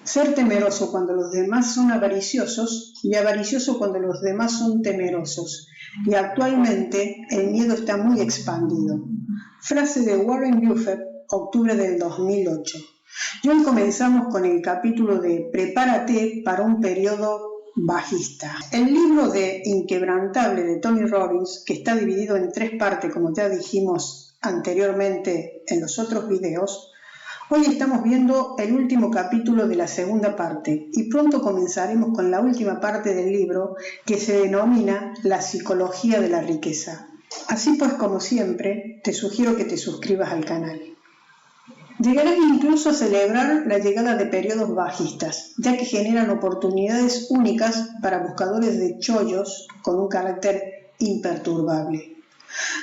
Ser temeroso cuando los demás son avariciosos y avaricioso cuando los demás son temerosos. Y actualmente el miedo está muy expandido. Frase de Warren Buffett, octubre del 2008. Y hoy comenzamos con el capítulo de Prepárate para un periodo bajista. El libro de Inquebrantable de Tony Robbins, que está dividido en 3 partes, como ya dijimos anteriormente en los otros videos, hoy estamos viendo el último capítulo de la segunda parte y pronto comenzaremos con la última parte del libro que se denomina La psicología de la riqueza. Así pues, como siempre, te sugiero que te suscribas al canal. Llegarás incluso a celebrar la llegada de periodos bajistas, ya que generan oportunidades únicas para buscadores de chollos con un carácter imperturbable.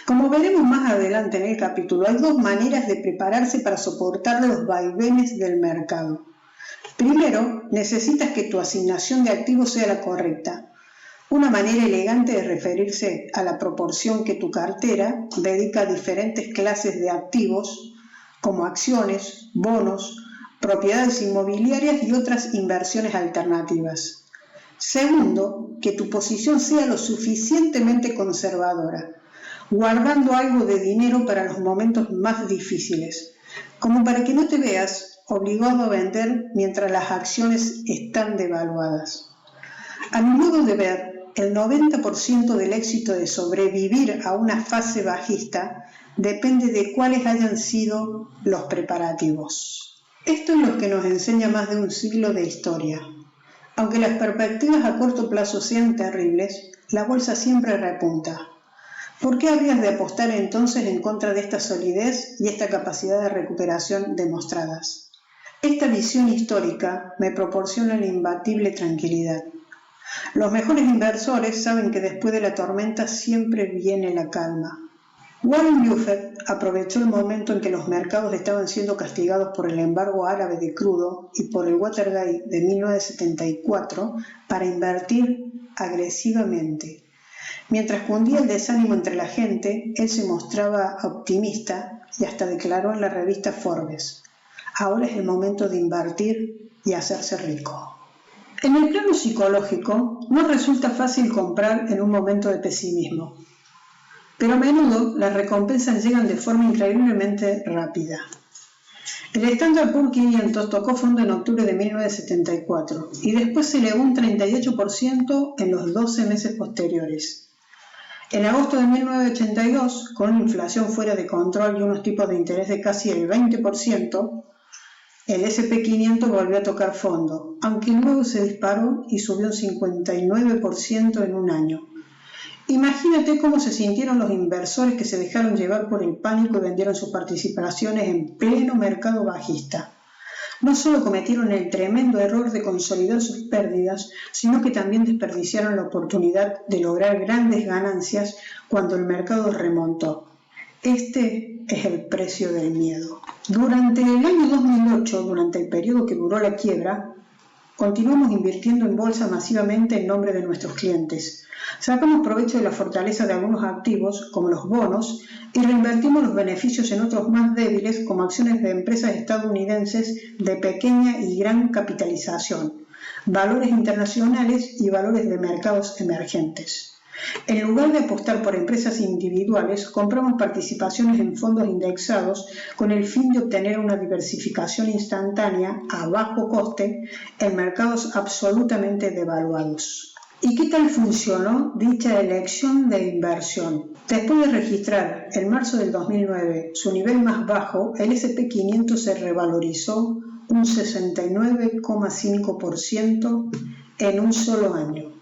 Como veremos más adelante en el capítulo, hay 2 maneras de prepararse para soportar los vaivenes del mercado. Primero, necesitas que tu asignación de activos sea la correcta. Una manera elegante de referirse a la proporción que tu cartera dedica a diferentes clases de activos, como acciones, bonos, propiedades inmobiliarias y otras inversiones alternativas. Segundo, que tu posición sea lo suficientemente conservadora, guardando algo de dinero para los momentos más difíciles, como para que no te veas obligado a vender mientras las acciones están devaluadas. A mi modo de ver, el 90% del éxito de sobrevivir a una fase bajista depende de cuáles hayan sido los preparativos. Esto es lo que nos enseña más de un siglo de historia. Aunque las perspectivas a corto plazo sean terribles, la bolsa siempre repunta. ¿Por qué habrías de apostar entonces en contra de esta solidez y esta capacidad de recuperación demostradas? Esta visión histórica me proporciona una imbatible tranquilidad. Los mejores inversores saben que después de la tormenta siempre viene la calma. Warren Buffett aprovechó el momento en que los mercados estaban siendo castigados por el embargo árabe de crudo y por el Watergate de 1974 para invertir agresivamente. Mientras cundía el desánimo entre la gente, él se mostraba optimista y hasta declaró en la revista Forbes: ahora es el momento de invertir y hacerse rico. En el plano psicológico, no resulta fácil comprar en un momento de pesimismo, pero a menudo las recompensas llegan de forma increíblemente rápida. El Standard Poor's 500 tocó fondo en octubre de 1974 y después se elevó un 38% en los 12 meses posteriores. En agosto de 1982, con una inflación fuera de control y unos tipos de interés de casi el 20%, el S&P 500 volvió a tocar fondo, aunque luego se disparó y subió un 59% en un año. Imagínate cómo se sintieron los inversores que se dejaron llevar por el pánico y vendieron sus participaciones en pleno mercado bajista. No solo cometieron el tremendo error de consolidar sus pérdidas, sino que también desperdiciaron la oportunidad de lograr grandes ganancias cuando el mercado remontó. Este es el precio del miedo. Durante el año 2008, durante el periodo que duró la quiebra, continuamos invirtiendo en bolsa masivamente en nombre de nuestros clientes. Sacamos provecho de la fortaleza de algunos activos, como los bonos, y reinvertimos los beneficios en otros más débiles, como acciones de empresas estadounidenses de pequeña y gran capitalización, valores internacionales y valores de mercados emergentes. En lugar de apostar por empresas individuales, compramos participaciones en fondos indexados con el fin de obtener una diversificación instantánea a bajo coste en mercados absolutamente devaluados. ¿Y qué tal funcionó dicha elección de inversión? Después de registrar en marzo del 2009 su nivel más bajo, el S&P 500 se revalorizó un 69,5% en un solo año.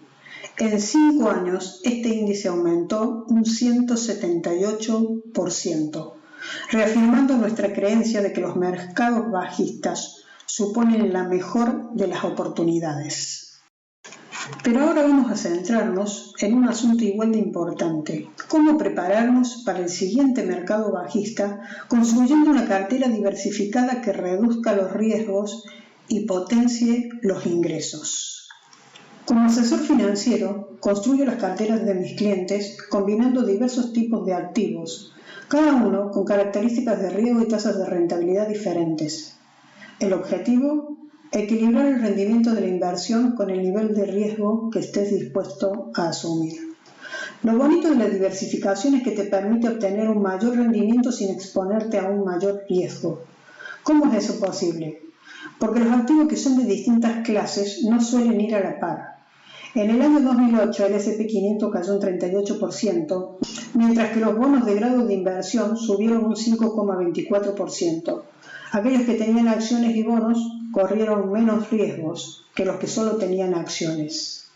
En 5 años, este índice aumentó un 178%, reafirmando nuestra creencia de que los mercados bajistas suponen la mejor de las oportunidades. Pero ahora vamos a centrarnos en un asunto igual de importante: cómo prepararnos para el siguiente mercado bajista construyendo una cartera diversificada que reduzca los riesgos y potencie los ingresos. Como asesor financiero, construyo las carteras de mis clientes combinando diversos tipos de activos, cada uno con características de riesgo y tasas de rentabilidad diferentes. El objetivo Equilibrar el rendimiento de la inversión con el nivel de riesgo que estés dispuesto a asumir. Lo bonito de la diversificación es que te permite obtener un mayor rendimiento sin exponerte a un mayor riesgo. ¿Cómo es eso posible? Porque los activos que son de distintas clases no suelen ir a la par. En el año 2008 el S&P 500 cayó un 38%, mientras que los bonos de grado de inversión subieron un 5,24%. Aquellos que tenían acciones y bonos corrieron menos riesgos que los que solo tenían acciones.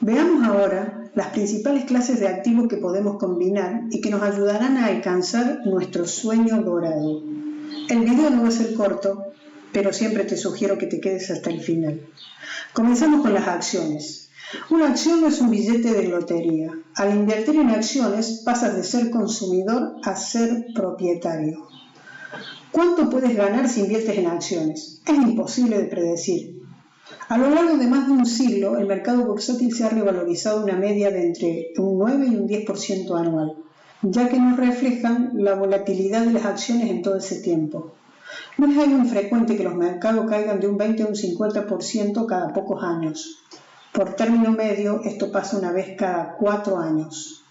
Veamos ahora las principales clases de activos que podemos combinar y que nos ayudarán a alcanzar nuestro sueño dorado. El video no va a ser corto, pero siempre te sugiero que te quedes hasta el final. Comenzamos con las acciones. Una acción no es un billete de lotería. Al invertir en acciones pasas de ser consumidor a ser propietario. ¿Cuánto puedes ganar si inviertes en acciones? Es imposible de predecir. A lo largo de más de un siglo, el mercado bursátil se ha revalorizado una media de entre un 9 y un 10% anual, ya que nos reflejan la volatilidad de las acciones en todo ese tiempo. No es algo infrecuente que los mercados caigan de un 20 a un 50% cada pocos años. Por término medio, esto pasa una vez cada 4 años.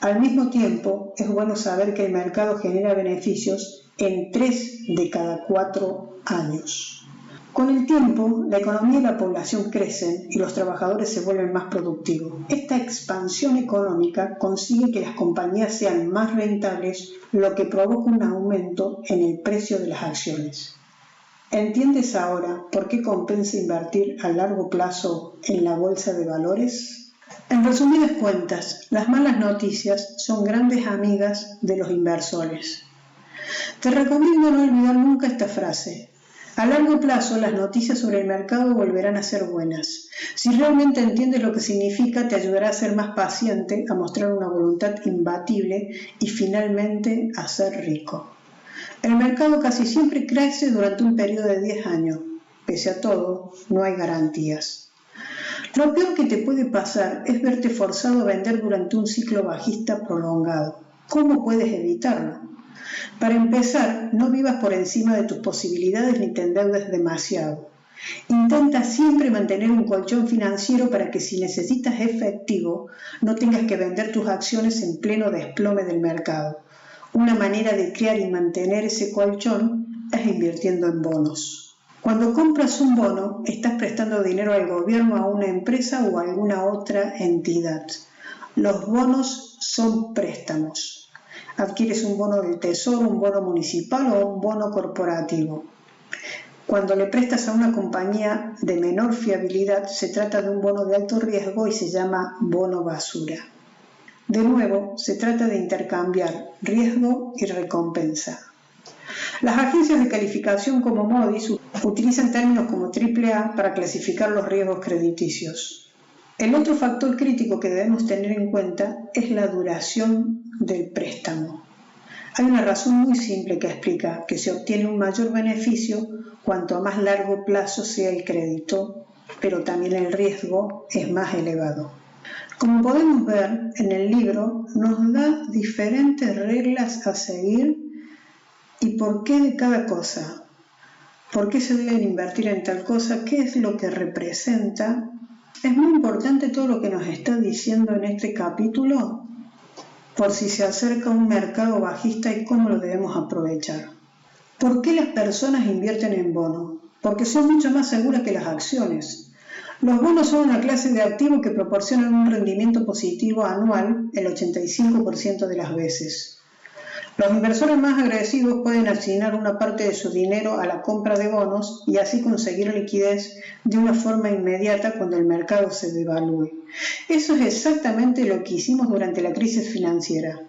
Al mismo tiempo, es bueno saber que el mercado genera beneficios en 3 de cada 4 años. Con el tiempo, la economía y la población crecen y los trabajadores se vuelven más productivos. Esta expansión económica consigue que las compañías sean más rentables, lo que provoca un aumento en el precio de las acciones. ¿Entiendes ahora por qué compensa invertir a largo plazo en la bolsa de valores? En resumidas cuentas, las malas noticias son grandes amigas de los inversores. Te recomiendo no olvidar nunca esta frase. A largo plazo, las noticias sobre el mercado volverán a ser buenas. Si realmente entiendes lo que significa, te ayudará a ser más paciente, a mostrar una voluntad imbatible y finalmente a ser rico. El mercado casi siempre crece durante un periodo de 10 años. Pese a todo, no hay garantías. Lo peor que te puede pasar es verte forzado a vender durante un ciclo bajista prolongado. ¿Cómo puedes evitarlo? Para empezar, no vivas por encima de tus posibilidades ni te endeudes demasiado. Intenta siempre mantener un colchón financiero para que si necesitas efectivo, no tengas que vender tus acciones en pleno desplome del mercado. Una manera de crear y mantener ese colchón es invirtiendo en bonos. Cuando compras un bono, estás prestando dinero al gobierno, a una empresa o a alguna otra entidad. Los bonos son préstamos. Adquieres un bono del tesoro, un bono municipal o un bono corporativo. Cuando le prestas a una compañía de menor fiabilidad, se trata de un bono de alto riesgo y se llama bono basura. De nuevo, se trata de intercambiar riesgo y recompensa. Las agencias de calificación como Moody's utilizan términos como AAA para clasificar los riesgos crediticios. El otro factor crítico que debemos tener en cuenta es la duración del préstamo. Hay una razón muy simple que explica que se obtiene un mayor beneficio cuanto a más largo plazo sea el crédito, pero también el riesgo es más elevado. Como podemos ver en el libro, nos da diferentes reglas a seguir y por qué de cada cosa. ¿Por qué se deben invertir en tal cosa? ¿Qué es lo que representa? Es muy importante todo lo que nos está diciendo en este capítulo, por si se acerca un mercado bajista y cómo lo debemos aprovechar. ¿Por qué las personas invierten en bonos? Porque son mucho más seguras que las acciones. Los bonos son una clase de activo que proporcionan un rendimiento positivo anual el 85% de las veces. Los inversores más agresivos pueden asignar una parte de su dinero a la compra de bonos y así conseguir liquidez de una forma inmediata cuando el mercado se devalúe. Eso es exactamente lo que hicimos durante la crisis financiera.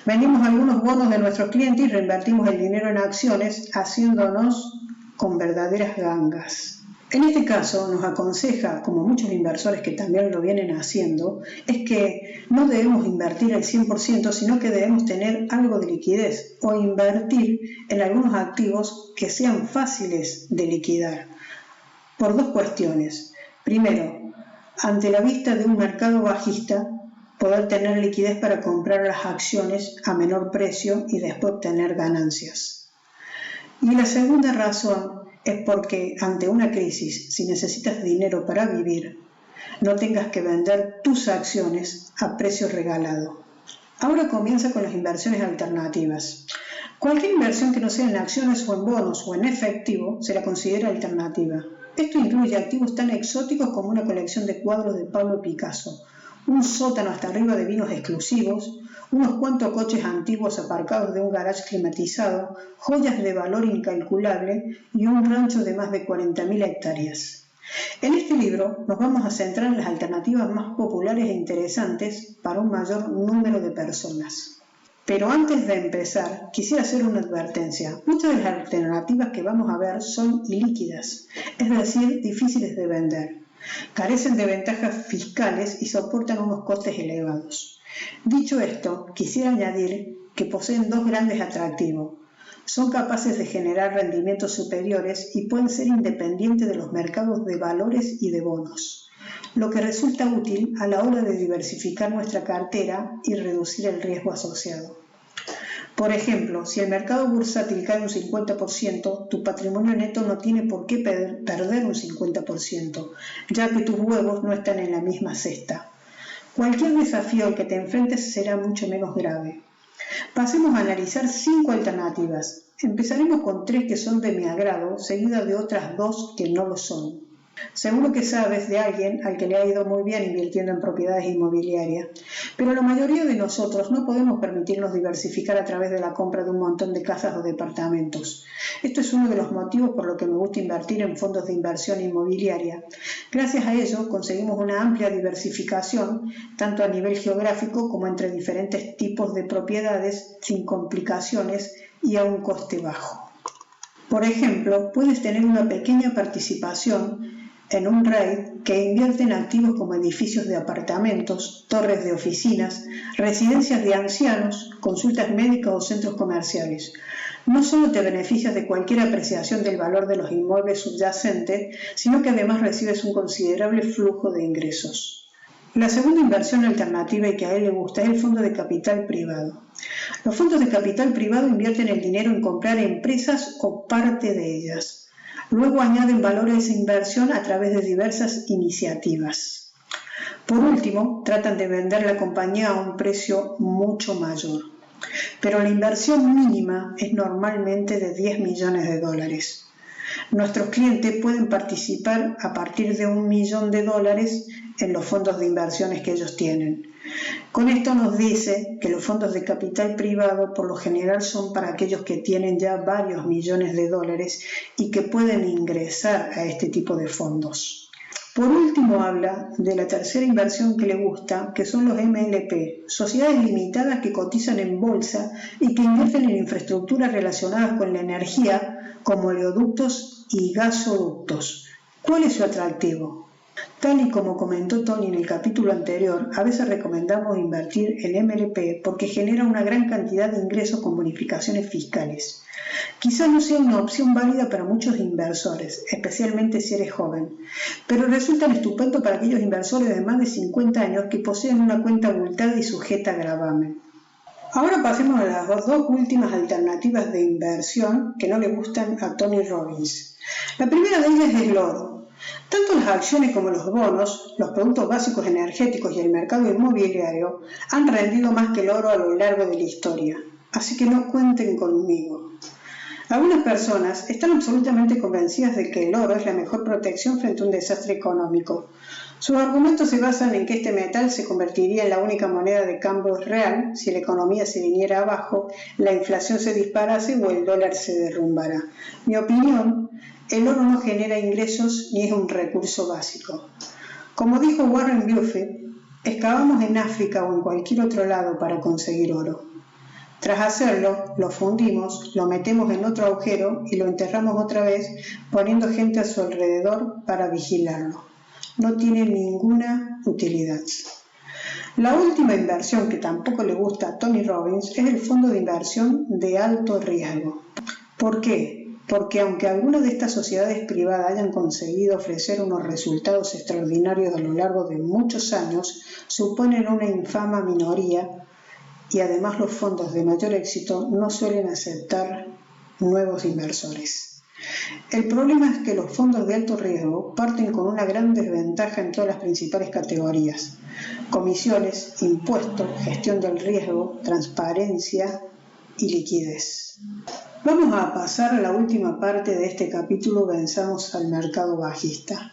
Vendimos algunos bonos de nuestros clientes y reinvertimos el dinero en acciones, haciéndonos con verdaderas gangas. En este caso nos aconseja, como muchos inversores que también lo vienen haciendo, es que no debemos invertir al 100%, sino que debemos tener algo de liquidez o invertir en algunos activos que sean fáciles de liquidar. Por dos cuestiones. Primero, ante la vista de un mercado bajista, poder tener liquidez para comprar las acciones a menor precio y después obtener ganancias. Y la segunda razón es porque ante una crisis, si necesitas dinero para vivir, no tengas que vender tus acciones a precio regalado. Ahora comienza con las inversiones alternativas. Cualquier inversión que no sea en acciones o en bonos o en efectivo se la considera alternativa. Esto incluye activos tan exóticos como una colección de cuadros de Pablo Picasso, un sótano hasta arriba de vinos exclusivos, unos cuantos coches antiguos aparcados de un garage climatizado, joyas de valor incalculable y un rancho de más de 40.000 hectáreas. En este libro nos vamos a centrar en las alternativas más populares e interesantes para un mayor número de personas. Pero antes de empezar, quisiera hacer una advertencia. Muchas de las alternativas que vamos a ver son ilíquidas, es decir, difíciles de vender. Carecen de ventajas fiscales y soportan unos costes elevados. Dicho esto, quisiera añadir que poseen dos grandes atractivos. Son capaces de generar rendimientos superiores y pueden ser independientes de los mercados de valores y de bonos, lo que resulta útil a la hora de diversificar nuestra cartera y reducir el riesgo asociado. Por ejemplo, si el mercado bursátil cae un 50%, tu patrimonio neto no tiene por qué perder un 50%, ya que tus huevos no están en la misma cesta. Cualquier desafío al que te enfrentes será mucho menos grave. Pasemos a analizar 5 alternativas. Empezaremos con 3 que son de mi agrado, seguidas de otras 2 que no lo son. Seguro que sabes de alguien al que le ha ido muy bien invirtiendo en propiedades inmobiliarias, pero la mayoría de nosotros no podemos permitirnos diversificar a través de la compra de un montón de casas o departamentos. Esto es uno de los motivos por los que me gusta invertir en fondos de inversión inmobiliaria. Gracias a ello conseguimos una amplia diversificación, tanto a nivel geográfico como entre diferentes tipos de propiedades, sin complicaciones y a un coste bajo. Por ejemplo, puedes tener una pequeña participación en un REIT que invierte en activos como edificios de apartamentos, torres de oficinas, residencias de ancianos, consultas médicas o centros comerciales. No solo te beneficias de cualquier apreciación del valor de los inmuebles subyacentes, sino que además recibes un considerable flujo de ingresos. La segunda inversión alternativa y que a él le gusta es el fondo de capital privado. Los fondos de capital privado invierten el dinero en comprar empresas o parte de ellas. Luego añaden valor a esa inversión a través de diversas iniciativas. Por último, tratan de vender la compañía a un precio mucho mayor. Pero la inversión mínima es normalmente de $10 millones. Nuestros clientes pueden participar a partir de $1 millón en los fondos de inversiones que ellos tienen. Con esto nos dice que los fondos de capital privado por lo general son para aquellos que tienen ya varios millones de dólares y que pueden ingresar a este tipo de fondos. Por último habla de la tercera inversión que le gusta, que son los MLP, sociedades limitadas que cotizan en bolsa y que invierten en infraestructuras relacionadas con la energía, como oleoductos y gasoductos. ¿Cuál es su atractivo? Tal y como comentó Tony en el capítulo anterior, a veces recomendamos invertir en MLP porque genera una gran cantidad de ingresos con bonificaciones fiscales. Quizás no sea una opción válida para muchos inversores, especialmente si eres joven, pero resultan estupendos para aquellos inversores de más de 50 años que poseen una cuenta abultada y sujeta a gravamen. Ahora pasemos a las dos últimas alternativas de inversión que no le gustan a Tony Robbins. La primera de ellas es el oro. Tanto las acciones como los bonos, los productos básicos energéticos y el mercado inmobiliario han rendido más que el oro a lo largo de la historia, así que no cuenten conmigo. Algunas personas están absolutamente convencidas de que el oro es la mejor protección frente a un desastre económico. Sus argumentos se basan en que este metal se convertiría en la única moneda de cambio real si la economía se viniera abajo, la inflación se disparase o el dólar se derrumbara. Mi opinión, el oro no genera ingresos ni es un recurso básico. Como dijo Warren Buffett, excavamos en África o en cualquier otro lado para conseguir oro. Tras hacerlo, lo fundimos, lo metemos en otro agujero y lo enterramos otra vez, poniendo gente a su alrededor para vigilarlo. No tiene ninguna utilidad. La última inversión que tampoco le gusta a Tony Robbins es el fondo de inversión de alto riesgo. ¿Por qué? Porque aunque algunas de estas sociedades privadas hayan conseguido ofrecer unos resultados extraordinarios a lo largo de muchos años, suponen una infama minoría y además los fondos de mayor éxito no suelen aceptar nuevos inversores. El problema es que los fondos de alto riesgo parten con una gran desventaja en todas las principales categorías: comisiones, impuestos, gestión del riesgo, transparencia y liquidez. Vamos a pasar a la última parte de este capítulo. Venzamos al mercado bajista.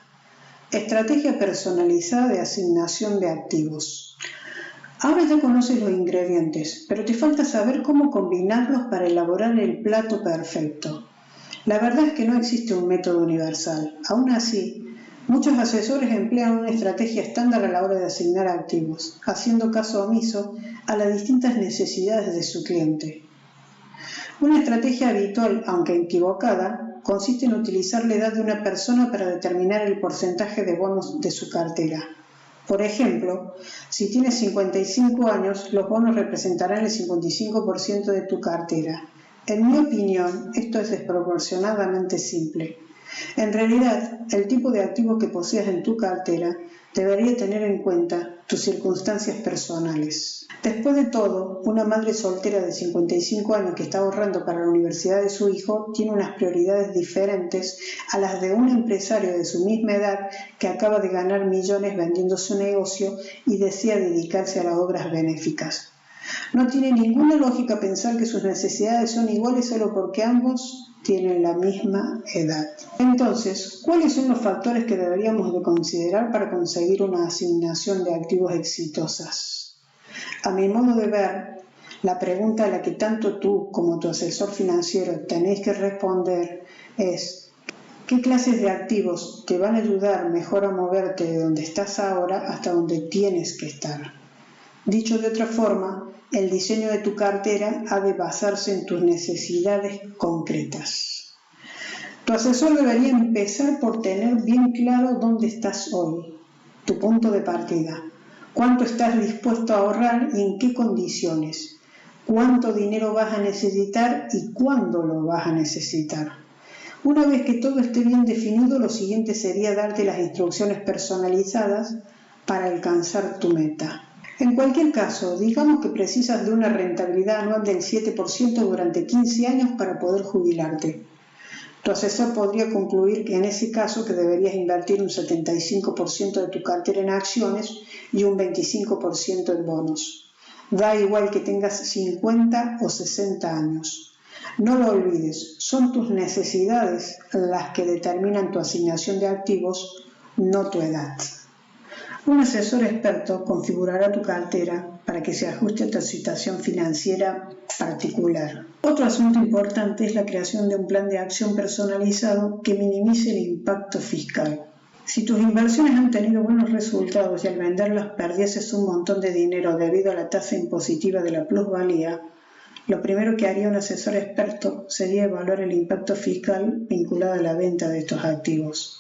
Estrategia personalizada de asignación de activos. Ahora ya conoces los ingredientes, pero te falta saber cómo combinarlos para elaborar el plato perfecto. La verdad es que no existe un método universal. Aún así, muchos asesores emplean una estrategia estándar a la hora de asignar activos, haciendo caso omiso a las distintas necesidades de su cliente. Una estrategia habitual, aunque equivocada, consiste en utilizar la edad de una persona para determinar el porcentaje de bonos de su cartera. Por ejemplo, si tienes 55 años, los bonos representarán el 55% de tu cartera. En mi opinión, esto es desproporcionadamente simple. En realidad, el tipo de activos que poseas en tu cartera debería tener en cuenta tus circunstancias personales. Después de todo, una madre soltera de 55 años que está ahorrando para la universidad de su hijo tiene unas prioridades diferentes a las de un empresario de su misma edad que acaba de ganar millones vendiendo su negocio y desea dedicarse a las obras benéficas. No tiene ninguna lógica pensar que sus necesidades son iguales solo porque ambos tienen la misma edad. Entonces, ¿cuáles son los factores que deberíamos de considerar para conseguir una asignación de activos exitosas? A mi modo de ver, la pregunta a la que tanto tú como tu asesor financiero tenéis que responder es: ¿qué clases de activos te van a ayudar mejor a moverte de donde estás ahora hasta donde tienes que estar? Dicho de otra forma, el diseño de tu cartera ha de basarse en tus necesidades concretas. Tu asesor debería empezar por tener bien claro dónde estás hoy, tu punto de partida, cuánto estás dispuesto a ahorrar y en qué condiciones, cuánto dinero vas a necesitar y cuándo lo vas a necesitar. Una vez que todo esté bien definido, lo siguiente sería darte las instrucciones personalizadas para alcanzar tu meta. En cualquier caso, digamos que precisas de una rentabilidad anual del 7% durante 15 años para poder jubilarte. Tu asesor podría concluir que en ese caso que deberías invertir un 75% de tu cartera en acciones y un 25% en bonos. Da igual que tengas 50 o 60 años. No lo olvides, son tus necesidades las que determinan tu asignación de activos, no tu edad. Un asesor experto configurará tu cartera para que se ajuste a tu situación financiera particular. Otro asunto importante es la creación de un plan de acción personalizado que minimice el impacto fiscal. Si tus inversiones han tenido buenos resultados y al venderlas perdieses un montón de dinero debido a la tasa impositiva de la plusvalía, lo primero que haría un asesor experto sería evaluar el impacto fiscal vinculado a la venta de estos activos.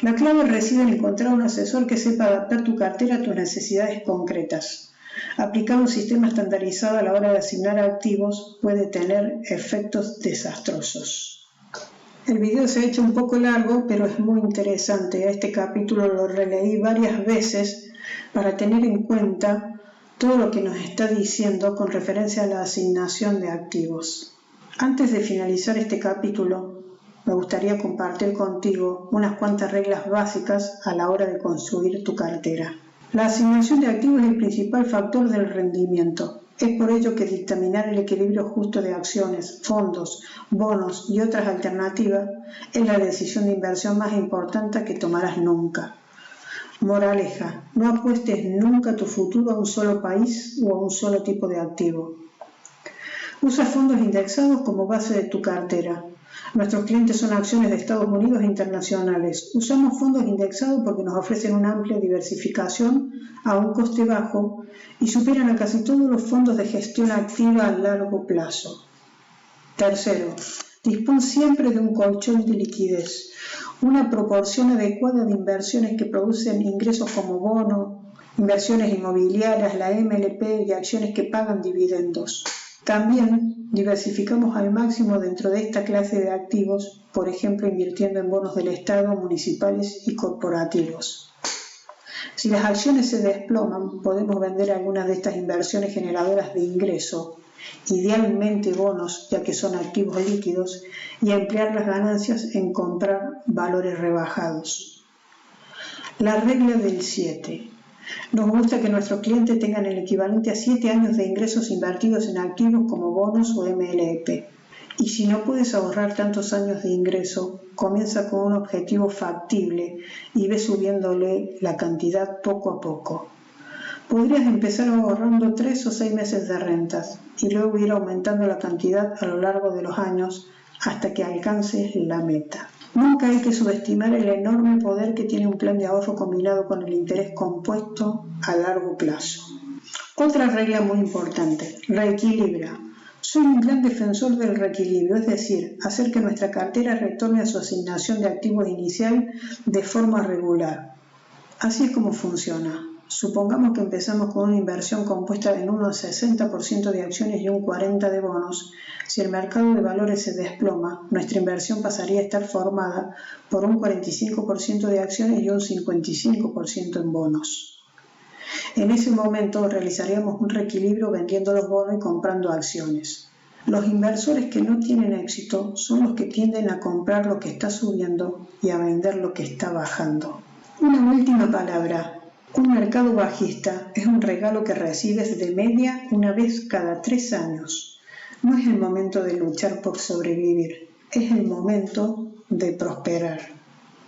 La clave reside en encontrar un asesor que sepa adaptar tu cartera a tus necesidades concretas. Aplicar un sistema estandarizado a la hora de asignar activos puede tener efectos desastrosos. El video se ha hecho un poco largo, pero es muy interesante. Este capítulo lo releí varias veces para tener en cuenta todo lo que nos está diciendo con referencia a la asignación de activos. Antes de finalizar este capítulo, me gustaría compartir contigo unas cuantas reglas básicas a la hora de construir tu cartera. La asignación de activos es el principal factor del rendimiento. Es por ello que dictaminar el equilibrio justo de acciones, fondos, bonos y otras alternativas es la decisión de inversión más importante que tomarás nunca. Moraleja: no apuestes nunca tu futuro a un solo país o a un solo tipo de activo. Usa fondos indexados como base de tu cartera. Nuestros clientes son acciones de Estados Unidos e internacionales. Usamos fondos indexados porque nos ofrecen una amplia diversificación a un coste bajo y superan a casi todos los fondos de gestión activa a largo plazo. Tercero, dispón siempre de un colchón de liquidez, una proporción adecuada de inversiones que producen ingresos como bonos, inversiones inmobiliarias, la MLP y acciones que pagan dividendos. También diversificamos al máximo dentro de esta clase de activos, por ejemplo invirtiendo en bonos del Estado, municipales y corporativos. Si las acciones se desploman, podemos vender algunas de estas inversiones generadoras de ingreso idealmente bonos ya que son activos líquidos, y emplear las ganancias en comprar valores rebajados. La regla del 7. Nos gusta que nuestros clientes tengan el equivalente a 7 años de ingresos invertidos en activos como bonos o MLP. Y si no puedes ahorrar tantos años de ingreso, comienza con un objetivo factible y ve subiéndole la cantidad poco a poco. Podrías empezar ahorrando 3 o 6 meses de rentas y luego ir aumentando la cantidad a lo largo de los años hasta que alcances la meta. Nunca hay que subestimar el enorme poder que tiene un plan de ahorro combinado con el interés compuesto a largo plazo. Otra regla muy importante: reequilibra. Soy un gran defensor del reequilibrio, es decir, hacer que nuestra cartera retorne a su asignación de activos inicial de forma regular. Así es como funciona. Supongamos que empezamos con una inversión compuesta en un 60% de acciones y un 40% de bonos. Si el mercado de valores se desploma, nuestra inversión pasaría a estar formada por un 45% de acciones y un 55% en bonos. En ese momento realizaríamos un reequilibrio vendiendo los bonos y comprando acciones. Los inversores que no tienen éxito son los que tienden a comprar lo que está subiendo y a vender lo que está bajando. Una última palabra. Un mercado bajista es un regalo que recibes de media una vez cada 3 años. No es el momento de luchar por sobrevivir, es el momento de prosperar.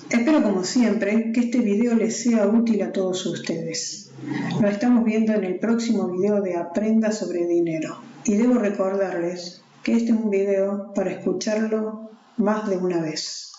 Espero como siempre que este video les sea útil a todos ustedes. Nos estamos viendo en el próximo video de Aprenda sobre Dinero. Y debo recordarles que este es un video para escucharlo más de una vez.